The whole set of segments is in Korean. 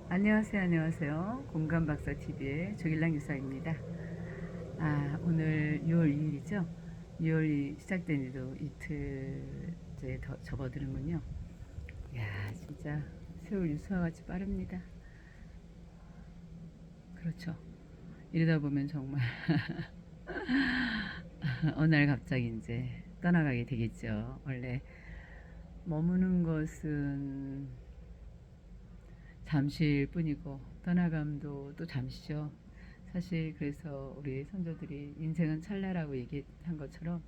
안녕하세요, 안녕하세요. 공감박사 TV의 조길랑 유사입니다. 오늘 6월 2일이죠. 6월이 시작된 지도 이틀 이제 더 접어드는군요. 야, 진짜 세월 유수와 같이 빠릅니다. 그렇죠. 이러다 보면 정말 어느 날 갑자기 이제 떠나가게 되겠죠. 원래 머무는 것은 잠시일 뿐이고 떠나감도 또 잠시죠. 사실 그래서 우리 선조들이 인생은 찰나라고 얘기한 것처럼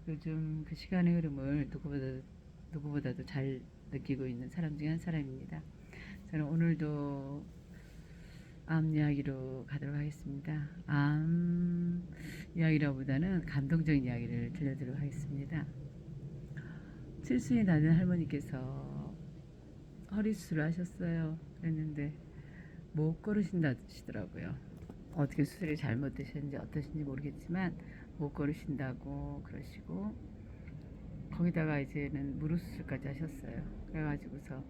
요즘 그 시간의 흐름을 누구보다도 잘 느끼고 있는 사람 중에 한 사람입니다. 저는 오늘도 암 이야기로 가도록 하겠습니다. 암 이야기라보다는 감동적인 이야기를 들려드리도록 하겠습니다. 칠순이 다된 할머니께서 허리 수술을 하셨어요. 그랬는데 못 걸으신다시더라고요. 어떻게 수술이 잘못되셨는지 어떠신지 모르겠지만 못 걸으신다고 그러시고 거기다가 이제는 무릎 수술까지 하셨어요. 그래가지고서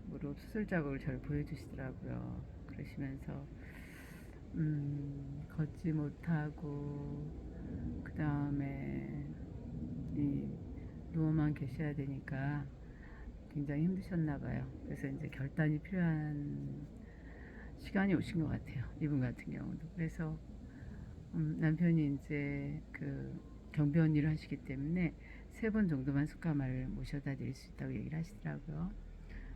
무릎 수술 자국을 저를 보여주시더라고요. 그러시면서 걷지 못하고 그 다음에 이 누워만 계셔야 되니까 굉장히 힘드셨나 봐요. 그래서 이제 결단이 필요한 시간이 오신 것 같아요. 이분 같은 경우도. 그래서 남편이 이제 그 경비원 일을 하시기 때문에 3번 정도만 숙가마를 모셔다 드릴 수 있다고 얘기를 하시더라고요.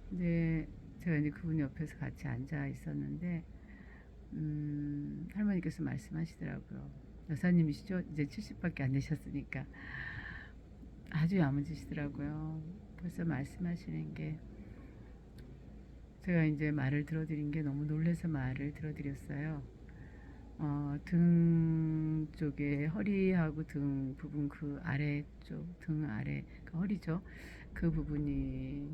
근데 제가 이제 그분 옆에서 같이 앉아 있었는데 할머니께서 말씀하시더라고요. 여사님이시죠? 이제 70밖에 안 되셨으니까 아주 야무지시더라고요. 벌써 말씀하시는 게 제가 이제 말을 들어드린 게 너무 놀라서 말을 들어드렸어요. 등 쪽에 허리하고 등 부분 그 아래쪽 등 아래 그 허리죠. 그 부분이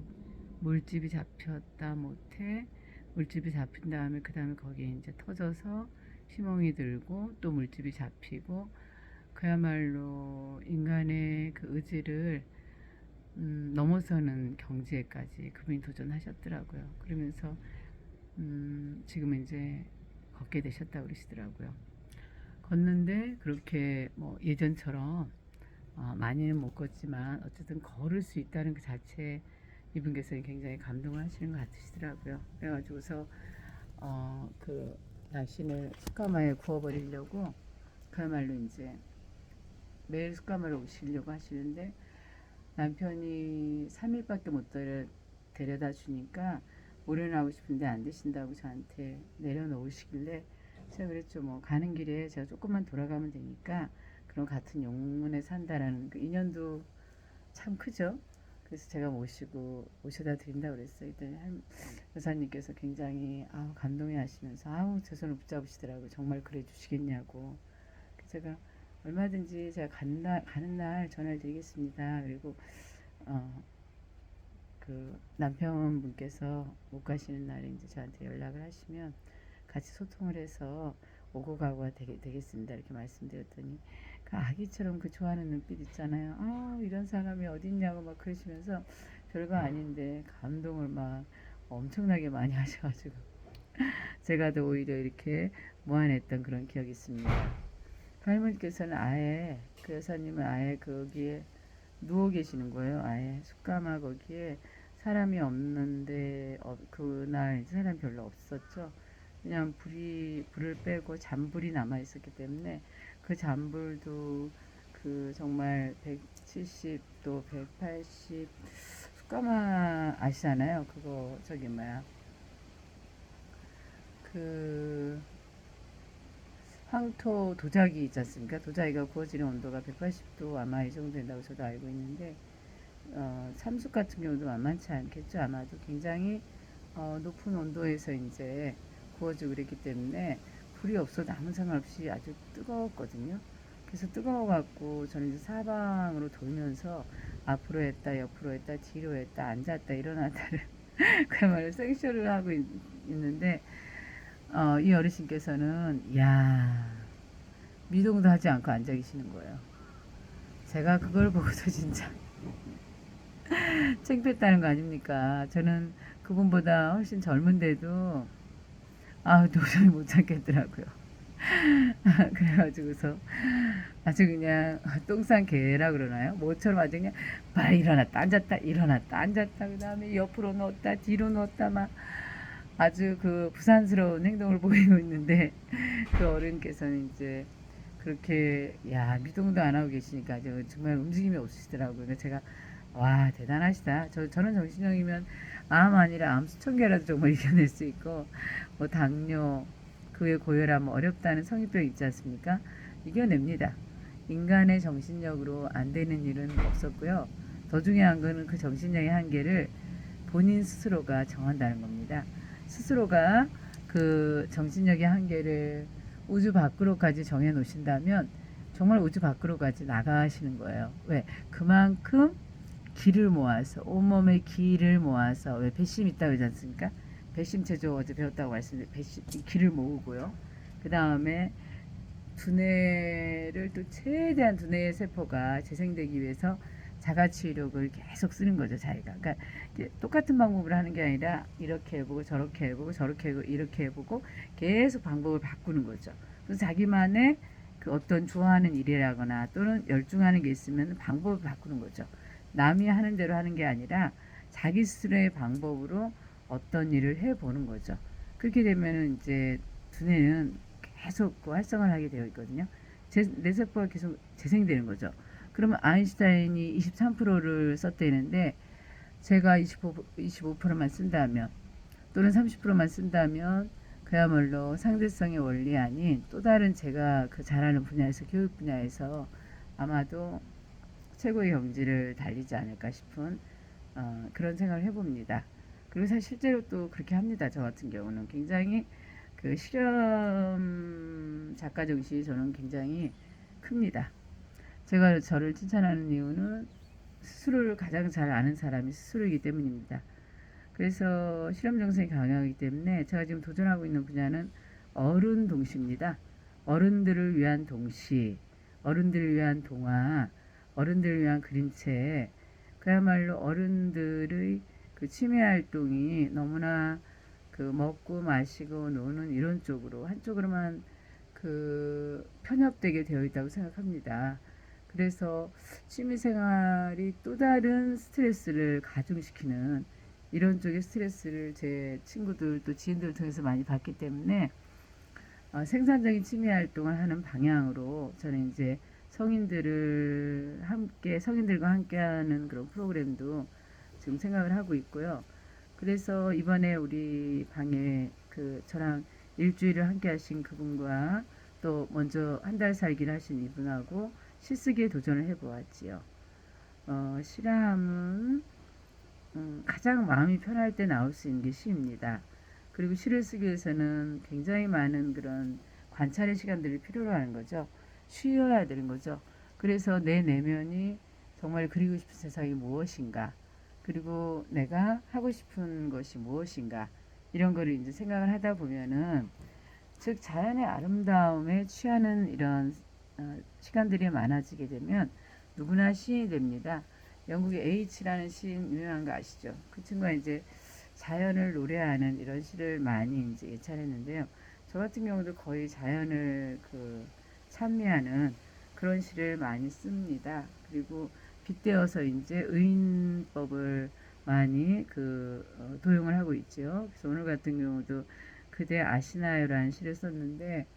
물집이 잡혔다 못해 물집이 잡힌 다음에 그 다음에 거기에 이제 터져서 휘멍이 들고 또 물집이 잡히고 그야말로 인간의 그 의지를 넘어서는 경지에까지 그분이 도전하셨더라고요. 그러면서 지금 이제 걷게 되셨다고 그러시더라고요. 걷는데 그렇게 뭐 예전처럼 많이는 못 걷지만 어쨌든 걸을 수 있다는 그 자체 이분께서는 굉장히 감동을 하시는 것 같으시더라고요. 그래가지고서 그 날씬을 숯가마에 구워버리려고 그야말로 이제 매일 숯가마를 오시려고 하시는데 남편이 3일밖에 못 데려다 주니까 올해는 고 싶은데 안 되신다고 저한테 내려놓으시길래 제가 그랬죠. 뭐 가는 길에 제가 조금만 돌아가면 되니까 그럼 같은 용문에 산다라는 그 인연도 참 크죠. 그래서 제가 모셔다 드린다고 그랬어요. 여사님께서 굉장히 감동해 하시면서 제 손을 붙잡으시더라고요. 정말 그래 주시겠냐고. 제가 얼마든지 제가 가는 날 전화를 드리겠습니다. 그리고 어, 그 남편분께서 못 가시는 날에 이제 저한테 연락을 하시면 같이 소통을 해서 오고 가고가 되겠습니다. 이렇게 말씀드렸더니 그 아기처럼 그 좋아하는 눈빛 있잖아요. 이런 사람이 어딨냐고 막 그러시면서 별거 아닌데 감동을 막 엄청나게 많이 하셔가지고 제가 더 오히려 이렇게 무안했던 그런 기억이 있습니다. 할머니께서는 아예 그 여사님은 아예 거기에 누워 계시는 거예요. 아예 숯가마 거기에 사람이 없는데 그날 사람 별로 없었죠. 그냥 불을 빼고 잔불이 남아 있었기 때문에 그 잔불도 그 정말 170도 180 숯가마 아시잖아요. 그거 저기 뭐야 그 황토 도자기 있지 않습니까? 도자기가 구워지는 온도가 180도 아마 이 정도 된다고 저도 알고 있는데 참숯 같은 경우도 만만치 않겠죠. 아마도 굉장히 높은 온도에서 이제 구워지고 그랬기 때문에 불이 없어도 아무 상관없이 아주 뜨거웠거든요. 그래서 뜨거워갖고 저는 이제 사방으로 돌면서 앞으로 했다, 옆으로 했다, 뒤로 했다, 앉았다, 일어났다를 그야말로 생쇼를 하고 있는데 이 어르신께서는 야 미동도 하지 않고 앉아 계시는 거예요. 제가 그걸 보고서 진짜 창피했다는 거 아닙니까? 저는 그분보다 훨씬 젊은데도 아, 도저히 못 참겠더라고요. 그래가지고서 아주 그냥 똥싼 개라 그러나요? 모처럼 아주 그냥 막 일어났다 앉았다 일어났다 앉았다 그 다음에 옆으로 넣었다 뒤로 넣었다 막 아주 그 부산스러운 행동을 보이고 있는데 그 어른께서는 이제 그렇게 야 미동도 안 하고 계시니까 정말 움직임이 없으시더라고요. 그래서 제가 와 대단하시다. 저는 정신형이면 암 아니라 암 수천 개라도 정말 이겨낼 수 있고 뭐 당뇨 그 외 고혈압 뭐 어렵다는 성인병 있지 않습니까? 이겨냅니다. 인간의 정신력으로 안 되는 일은 없었고요. 더 중요한 거는 그 정신력의 한계를 본인 스스로가 정한다는 겁니다. 스스로가 그 정신력의 한계를 우주 밖으로까지 정해 놓으신다면 정말 우주 밖으로까지 나가시는 거예요. 왜? 그만큼 기를 모아서 온몸의 기를 모아서 왜 배심 있다고 하지 않습니까? 배심 체조 어제 배웠다고 말씀드린 배심 기를 모으고요. 그 다음에 두뇌를 또 최대한 두뇌의 세포가 재생되기 위해서 자가치유력을 계속 쓰는 거죠, 자기가. 그러니까 똑같은 방법으로 하는 게 아니라 이렇게 해보고 저렇게 해보고 저렇게 해보고 이렇게 해보고 계속 방법을 바꾸는 거죠. 그래서 자기만의 그 어떤 좋아하는 일이라거나 또는 열중하는 게 있으면 방법을 바꾸는 거죠. 남이 하는 대로 하는 게 아니라 자기 스스로의 방법으로 어떤 일을 해보는 거죠. 그렇게 되면은 이제 두뇌는 계속 그 활성화를 하게 되어 있거든요. 뇌세포가 계속 재생되는 거죠. 그러면 아인슈타인이 23%를 썼대는데 제가 25%만 쓴다면 또는 30%만 쓴다면 그야말로 상대성의 원리 아닌 또 다른 제가 그 잘하는 분야에서 교육 분야에서 아마도 최고의 경지를 달리지 않을까 싶은 그런 생각을 해봅니다. 그리고 사실 실제로 또 그렇게 합니다. 저 같은 경우는 굉장히 그 실험 작가 정신이 저는 굉장히 큽니다. 제가 저를 칭찬하는 이유는 스스로를 가장 잘 아는 사람이 스스로이기 때문입니다. 그래서 실험 정신이 강하기 때문에 제가 지금 도전하고 있는 분야는 어른 동시입니다. 어른들을 위한 동시, 어른들을 위한 동화, 어른들을 위한 그림책, 그야말로 어른들의 그 취미 활동이 너무나 그 먹고 마시고 노는 이런 쪽으로 한쪽으로만 그 편협되게 되어 있다고 생각합니다. 그래서 취미생활이 또 다른 스트레스를 가중시키는 이런 쪽의 스트레스를 제 친구들 또 지인들을 통해서 많이 받기 때문에 생산적인 취미 활동을 하는 방향으로 저는 이제 성인들과 함께하는 그런 프로그램도 지금 생각을 하고 있고요. 그래서 이번에 우리 방에 그 저랑 일주일을 함께 하신 그분과 또 먼저 한 달 살기를 하신 이분하고 시쓰기에 도전을 해보았지요. 시람은 가장 마음이 편할 때 나올 수 있는 게 시입니다. 그리고 시를 쓰기 위해서는 굉장히 많은 그런 관찰의 시간들을 필요로 하는 거죠. 쉬어야 되는 거죠. 그래서 내 내면이 정말 그리고 싶은 세상이 무엇인가, 그리고 내가 하고 싶은 것이 무엇인가, 이런 거를 이제 생각을 하다 보면은, 즉 자연의 아름다움에 취하는 이런 시간들이 많아지게 되면 누구나 시인이 됩니다. 영국의 H라는 시인 유명한 거 아시죠? 그 친구가 이제 자연을 노래하는 이런 시를 많이 이제 예찬했는데요. 저 같은 경우도 거의 자연을 그 찬미하는 그런 시를 많이 씁니다. 그리고 빗대어서 이제 의인법을 많이 도용을 하고 있죠. 그래서 오늘 같은 경우도 그대 아시나요라는 시를 썼는데,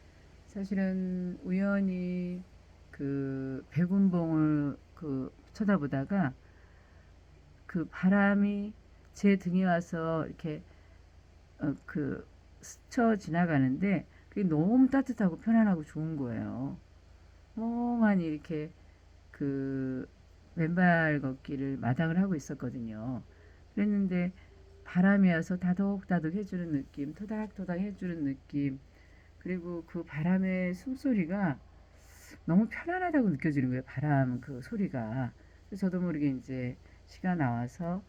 사실은 우연히 그 백운봉을 쳐다보다가 그 바람이 제 등에 와서 이렇게 스쳐 지나가는데 그게 너무 따뜻하고 편안하고 좋은 거예요. 멍하니 이렇게 그 맨발 걷기를 마당을 하고 있었거든요. 그랬는데 바람이 와서 다독다독 해주는 느낌, 토닥토닥 해주는 느낌, 그리고 그 바람의 숨소리가 너무 편안하다고 느껴지는 거예요. 바람 그 소리가. 그래서 저도 모르게 이제 시가 나와서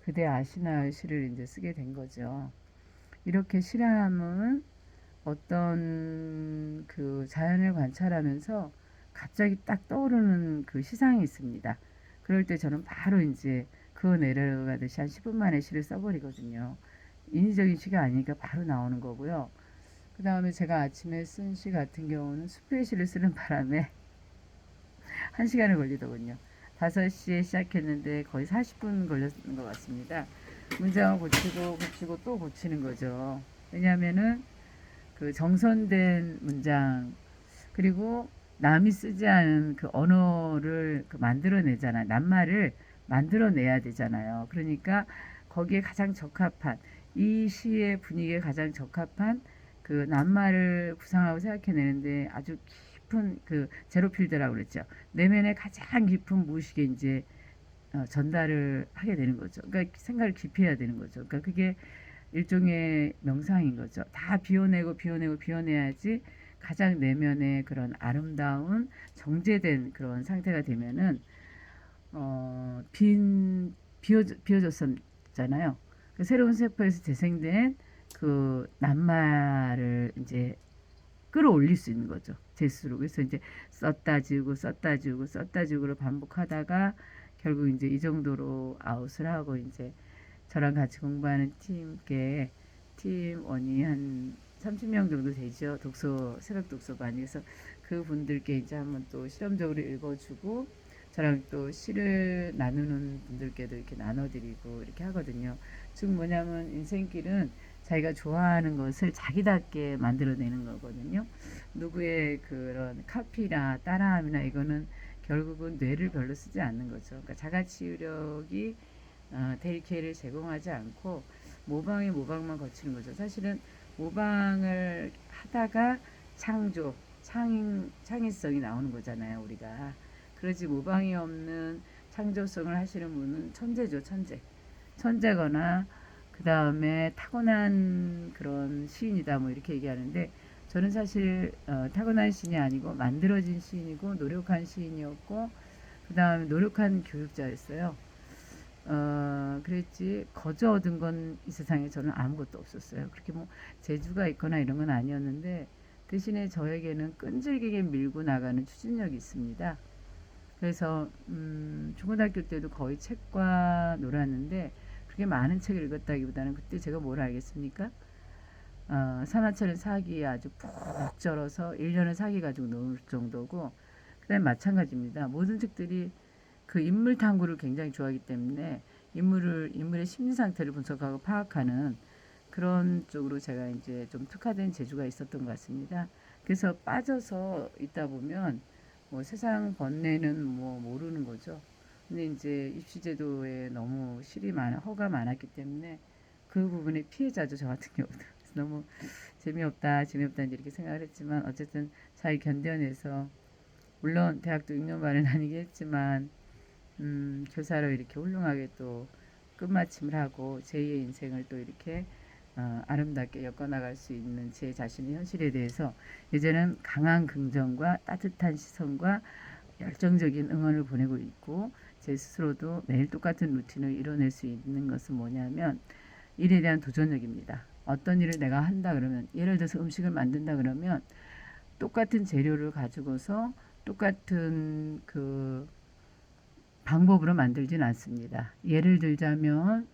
그대 아시나요 시를 이제 쓰게 된 거죠. 이렇게 시람은 어떤 그 자연을 관찰하면서 갑자기 딱 떠오르는 그 시상이 있습니다. 그럴 때 저는 바로 이제 그거 내려가듯이 한 10분 만에 시를 써버리거든요. 인위적인 시가 아니니까 바로 나오는 거고요. 그 다음에 제가 아침에 쓴 시 같은 경우는 수필 시를 쓰는 바람에 1시간을 걸리더군요. 5시에 시작했는데 거의 40분 걸렸는 것 같습니다. 문장을 고치고 또 고치는 거죠. 왜냐하면은 그 정선된 문장, 그리고 남이 쓰지 않은 그 언어를 그 만들어내잖아요. 낱말을 만들어내야 되잖아요. 그러니까 거기에 가장 적합한, 이 시의 분위기에 가장 적합한 그 낱말을 구상하고 생각해내는데 아주 깊은 그 제로필드라고 그랬죠. 내면에 가장 깊은 무의식에 이제 전달을 하게 되는 거죠. 그러니까 생각을 깊이 해야 되는 거죠. 그러니까 그게 일종의 명상인 거죠. 다 비워내야지 가장 내면의 그런 아름다운 정제된 그런 상태가 되면은 비워졌잖아요. 그 새로운 세포에서 재생된 그 낱말을 이제 끌어올릴 수 있는 거죠. 제 스스로. 그래서 이제 썼다 지우고를 반복하다가 결국 이제 이 정도로 아웃을 하고 이제 저랑 같이 공부하는 팀원이 한 30명 정도 되죠. 새벽 독서반이. 그래서 그 분들께 이제 한번 또 실험적으로 읽어주고 저랑 또 시를 나누는 분들께도 이렇게 나눠드리고 이렇게 하거든요. 즉 뭐냐면 인생길은 자기가 좋아하는 것을 자기답게 만들어내는 거거든요. 누구의 그런 카피나 따라함이나 이거는 결국은 뇌를 별로 쓰지 않는 거죠. 그러니까 자가치유력이 될 기회를 제공하지 않고 모방만 거치는 거죠. 사실은 모방을 하다가 창의성이 나오는 거잖아요, 우리가. 그러지 모방이 없는 창조성을 하시는 분은 천재죠, 천재. 천재거나 그 다음에 타고난 그런 시인이다 뭐 이렇게 얘기하는데 저는 사실 타고난 시인이 아니고 만들어진 시인이고 노력한 시인이었고 그 다음에 노력한 교육자였어요. 그랬지 거저 얻은 건 이 세상에 저는 아무것도 없었어요. 그렇게 뭐 재주가 있거나 이런 건 아니었는데 대신에 저에게는 끈질기게 밀고 나가는 추진력이 있습니다. 그래서 중고등학교 때도 거의 책과 놀았는데 그렇게 많은 책을 읽었다기보다는 그때 제가 뭘 알겠습니까? 산화철은 사기에 아주 푹 절어서 1년을 사기 가지고 놀 정도고 그 다음에 마찬가지입니다. 모든 책들이 그 인물 탐구를 굉장히 좋아하기 때문에 인물의 심리 상태를 분석하고 파악하는 그런 쪽으로 제가 이제 좀 특화된 재주가 있었던 것 같습니다. 그래서 빠져서 있다 보면 뭐 세상 번뇌는 뭐 모르는 거죠. 근데 이제 입시제도에 너무 허가 많았기 때문에 그 부분의 피해자죠, 저 같은 경우도. 너무 재미없다 이렇게 생각을 했지만 어쨌든 잘 견뎌내서 물론 대학도 6년 반은 아니긴 했지만 교사로 이렇게 훌륭하게 또 끝마침을 하고 제2의 인생을 또 이렇게 아름답게 엮어나갈 수 있는 제 자신의 현실에 대해서 이제는 강한 긍정과 따뜻한 시선과 열정적인 응원을 보내고 있고 제 스스로도 매일 똑같은 루틴을 이뤄낼 수 있는 것은 뭐냐면 일에 대한 도전력입니다. 어떤 일을 내가 한다 그러면 예를 들어서 음식을 만든다 그러면 똑같은 재료를 가지고서 똑같은 그 방법으로 만들진 않습니다. 예를 들자면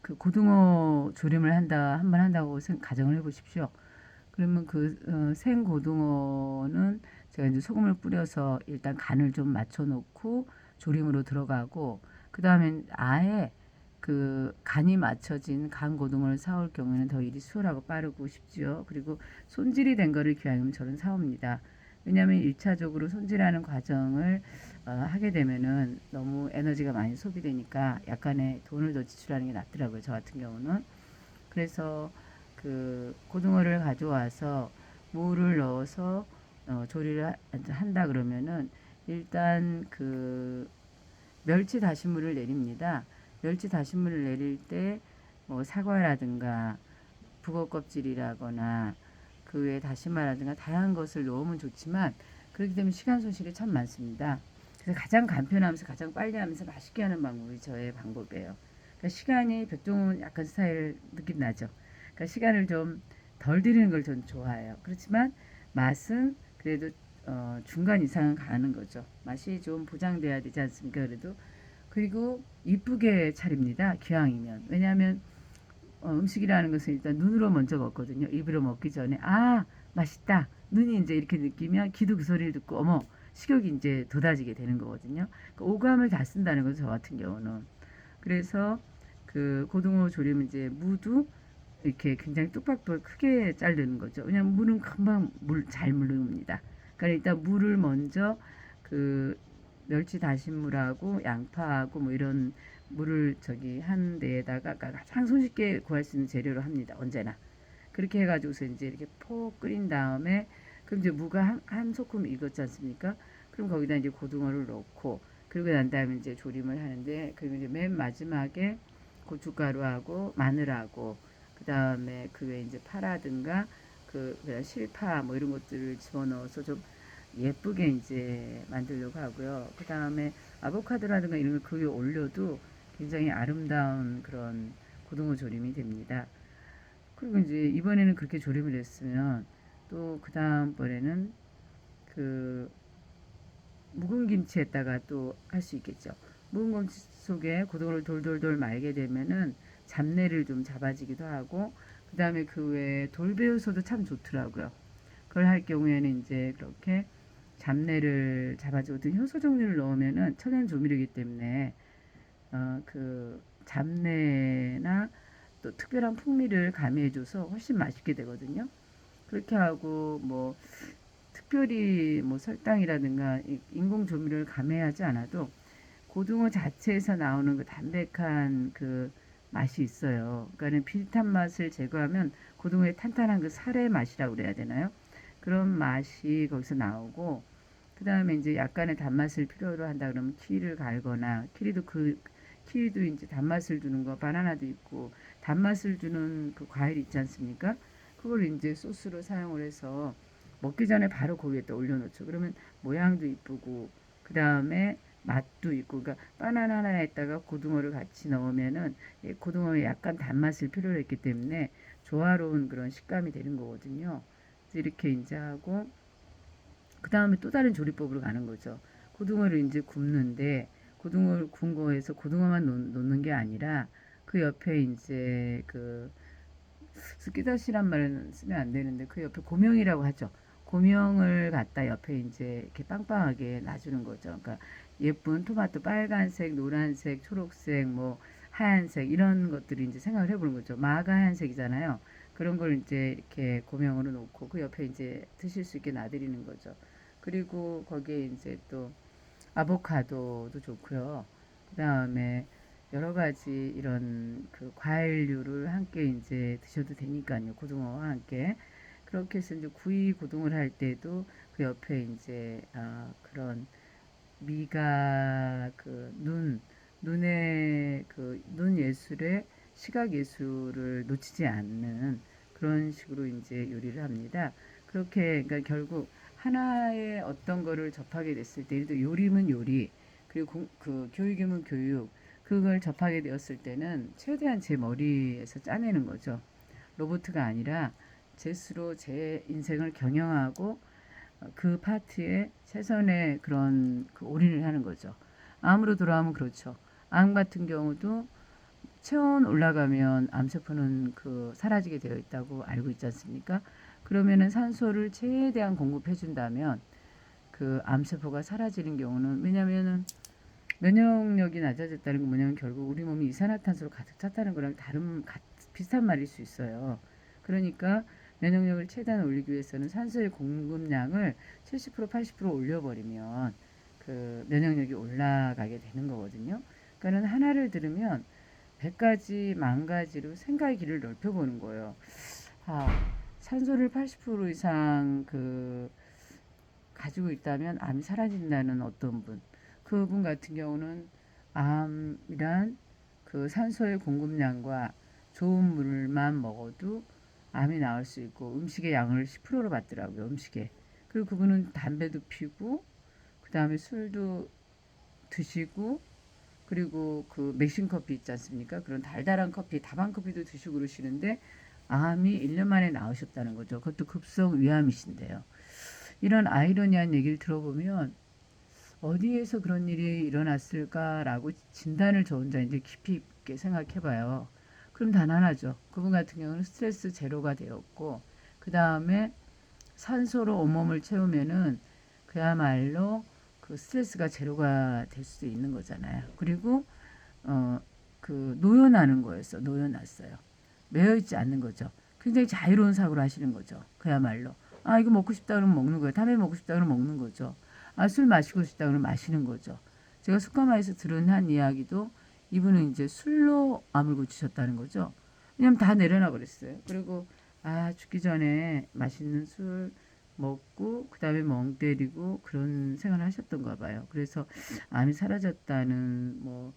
그 고등어 조림을 한번 한다고 가정을 해보십시오. 그러면 생고등어는 제가 이제 소금을 뿌려서 일단 간을 좀 맞춰놓고 조림으로 들어가고 그 다음에 아예 그 간이 맞춰진 간 고등어를 사올 경우에는 더 일이 수월하고 빠르고 쉽죠. 그리고 손질이 된 거를 기왕이면 저는 사옵니다. 왜냐하면 1차적으로 손질하는 과정을 하게 되면은 너무 에너지가 많이 소비되니까 약간의 돈을 더 지출하는 게 낫더라고요. 저 같은 경우는. 그래서 그 고등어를 가져와서 물을 넣어서 조리를 한다 그러면은 일단 그 멸치 다시물을 내립니다. 멸치 다시물을 내릴 때 뭐 사과라든가 북어 껍질이라거나 그 외에 다시마라든가 다양한 것을 넣으면 좋지만 그렇기 때문에 시간 손실이 참 많습니다. 그래서 가장 간편하면서 가장 빨리 하면서 맛있게 하는 방법이 저의 방법이에요. 그러니까 시간이 백종원 약간 스타일 느낌 나죠. 그러니까 시간을 좀 덜 들이는 걸 전 좋아해요. 그렇지만 맛은 그래도 중간 이상은 가는 거죠. 맛이 좀 보장돼야 되지 않습니까? 그래도 그리고 이쁘게 차립니다. 기왕이면. 왜냐하면 음식이라는 것은 일단 눈으로 먼저 먹거든요. 입으로 먹기 전에 아 맛있다 눈이 이제 이렇게 느끼면 귀도 그 소리를 듣고 어머 식욕이 이제 돋아지게 되는 거거든요. 그러니까 오감을 다 쓴다는 거죠. 저 같은 경우는. 그래서 그 고등어 조림은 이제 무도 이렇게 굉장히 뚝박뚝박 크게 자르는 거죠. 왜냐면 무는 금방 잘 물릅니다. 그러니까 일단 무를 먼저 그 멸치 다시물하고 양파하고 뭐 이런 물을 저기 한 데에다가 가장 손쉽게 구할 수 있는 재료로 합니다. 언제나. 그렇게 해가지고서 이제 이렇게 폭 끓인 다음에 그럼 이제 무가 한 소끔 익었지 않습니까? 그럼 거기다 이제 고등어를 넣고 그리고 난 다음에 이제 조림을 하는데 그리고 이제 맨 마지막에 고춧가루하고 마늘하고 그 다음에 그 외에 이제 파라든가 그 실파 뭐 이런 것들을 집어넣어서 좀 예쁘게 이제 만들려고 하고요. 그 다음에 아보카도라든가 이런 걸 그 위에 올려도 굉장히 아름다운 그런 고등어 조림이 됩니다. 그리고 이제 이번에는 그렇게 조림을 했으면 또 그 다음번에는 그 묵은 김치에다가 또 할 수 있겠죠. 묵은 김치 속에 고등어를 돌돌돌 말게 되면은 잡내를 좀 잡아지기도 하고 그 다음에 그 외에 돌배요소도 참 좋더라고요. 그걸 할 경우에는 이제 그렇게 잡내를 잡아주고 효소 종류를 넣으면은 천연 조미료이기 때문에 그 잡내나 또 특별한 풍미를 가미해줘서 훨씬 맛있게 되거든요. 그렇게 하고 뭐 특별히 뭐 설탕이라든가 인공 조미료를 가미하지 않아도 고등어 자체에서 나오는 그 담백한 그 맛이 있어요. 그러니까는 비릿한 맛을 제거하면 고등어의 탄탄한 그 살의 맛이라고 그래야 되나요? 그런 맛이 거기서 나오고 그 다음에 이제 약간의 단맛을 필요로 한다 그러면 키위를 갈거나 키위도 이제 단맛을 주는 거 바나나도 있고 단맛을 주는 그 과일 있지 않습니까? 그걸 이제 소스로 사용을 해서 먹기 전에 바로 그 위에다 올려놓죠. 그러면 모양도 이쁘고 그 다음에 맛도 있고 그러니까 바나나 하나에다가 고등어를 같이 넣으면은 고등어에 약간 단맛을 필요로 했기 때문에 조화로운 그런 식감이 되는 거거든요. 그래서 이렇게 이제 하고 그 다음에 또 다른 조리법으로 가는 거죠. 고등어를 이제 굽는데 고등어를 구운 거에서 고등어만 놓는 게 아니라 그 옆에 이제 그 스키다시란 말은 쓰면 안 되는데 그 옆에 고명이라고 하죠. 고명을 갖다 옆에 이제 이렇게 빵빵하게 놔주는 거죠. 그러니까 예쁜 토마토 빨간색, 노란색, 초록색, 뭐 하얀색 이런 것들을 이제 생각을 해보는 거죠. 마가 하얀색이잖아요. 그런 걸 이제 이렇게 고명으로 놓고 그 옆에 이제 드실 수 있게 놔드리는 거죠. 그리고 거기에 이제 또 아보카도도 좋고요. 그 다음에 여러 가지 이런 그 과일류를 함께 이제 드셔도 되니까요. 고등어와 함께. 그렇게 해서 이제 구이 고등어를 할 때도 그 옆에 이제 그런 미가 그 눈의 그 눈 예술의 시각 예술을 놓치지 않는 그런 식으로 이제 요리를 합니다. 그렇게 그러니까 결국 하나의 어떤 거를 접하게 됐을 때, 예를 들어 요리면 요리, 그리고 그 교육이면 교육, 그걸 접하게 되었을 때는 최대한 제 머리에서 짜내는 거죠. 로보트가 아니라 제 스스로 제 인생을 경영하고 그 파트에 최선의 그런 그 올인을 하는 거죠. 암으로 돌아오면 그렇죠. 암 같은 경우도 체온 올라가면 암세포는 그 사라지게 되어 있다고 알고 있지 않습니까? 그러면은 산소를 최대한 공급해 준다면 그 암세포가 사라지는 경우는 왜냐면은 면역력이 낮아졌다는 건 뭐냐면 결국 우리 몸이 이산화탄소로 가득 찼다는 거랑 비슷한 말일 수 있어요. 그러니까 면역력을 최대한 올리기 위해서는 산소의 공급량을 70% 80% 올려버리면 그 면역력이 올라가게 되는 거거든요. 그러니까는 하나를 들으면 100가지 만 가지로 생각의 길을 넓혀보는 거예요. 아, 산소를 80% 이상 그 가지고 있다면 암이 사라진다는 어떤 분. 그분 같은 경우는 암이란 그 산소의 공급량과 좋은 물만 먹어도 암이 나을 수 있고 음식의 양을 10%로 받더라고요. 음식에. 그리고 그분은 담배도 피고 그 다음에 술도 드시고 그리고 그 맥심 커피 있지 않습니까? 그런 달달한 커피, 다방 커피도 드시고 그러시는데 암이 1년 만에 나으셨다는 거죠. 그것도 급성 위암이신데요. 이런 아이러니한 얘기를 들어보면 어디에서 그런 일이 일어났을까라고 진단을 저 혼자 이제 깊이 있게 생각해봐요. 그럼 단안하죠. 그분 같은 경우는 스트레스 제로가 되었고, 그 다음에 산소로 온몸을 채우면은 그야말로 그 스트레스가 제로가 될 수도 있는 거잖아요. 그리고 어, 그 노연하는 거였어. 노연했어요. 매여 있지 않는 거죠. 굉장히 자유로운 사고를 하시는 거죠. 그야말로. 아, 이거 먹고 싶다 그러면 먹는 거예요. 담배 먹고 싶다 그러면 먹는 거죠. 아, 술 마시고 싶다 그러면 마시는 거죠. 제가 숙가마에서 들은 한 이야기도 이분은 이제 술로 암을 고치셨다는 거죠. 왜냐면 다 내려놔 그랬어요. 그리고 아, 죽기 전에 맛있는 술 먹고 그다음에 멍 때리고 그런 생활을 하셨던가 봐요. 그래서 암이 사라졌다는 뭐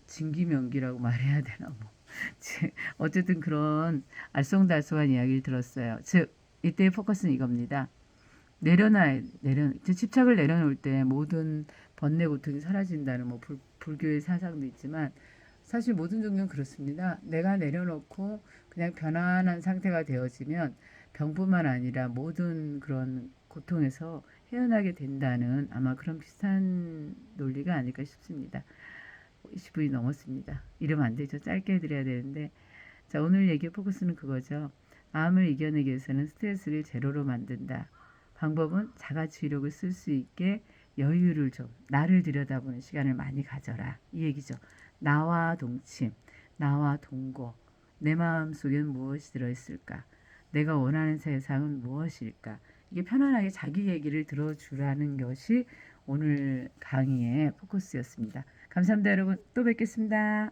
진기명기라고 말해야 되나 뭐 어쨌든 그런 알쏭달쏭한 이야기를 들었어요. 즉 이때의 포커스는 이겁니다. 집착을 내려놓을 때 모든 번뇌 고통이 사라진다는 뭐 불교의 사상도 있지만 사실 모든 종교는 그렇습니다. 내가 내려놓고 그냥 편안한 상태가 되어지면 병뿐만 아니라 모든 그런 고통에서 헤어나게 된다는 아마 그런 비슷한 논리가 아닐까 싶습니다. 20분이 넘었습니다. 이러면 안 되죠. 짧게 해드려야 되는데 자, 오늘 얘기의 포커스는 그거죠. 암을 이겨내기 위해서는 스트레스를 제로로 만든다. 방법은 자가치유력을 쓸 수 있게 여유를 좀 나를 들여다보는 시간을 많이 가져라. 이 얘기죠. 나와 동침, 나와 동거, 내 마음속엔 무엇이 들어있을까? 내가 원하는 세상은 무엇일까? 이게 편안하게 자기 얘기를 들어주라는 것이 오늘 강의의 포커스였습니다. 감사합니다, 여러분. 또 뵙겠습니다.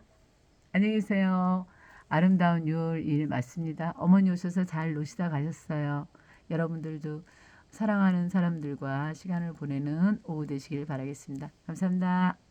안녕히 계세요. 아름다운 6월 1일 맞습니다. 어머니 오셔서 잘 노시다 가셨어요. 여러분들도 사랑하는 사람들과 시간을 보내는 오후 되시길 바라겠습니다. 감사합니다.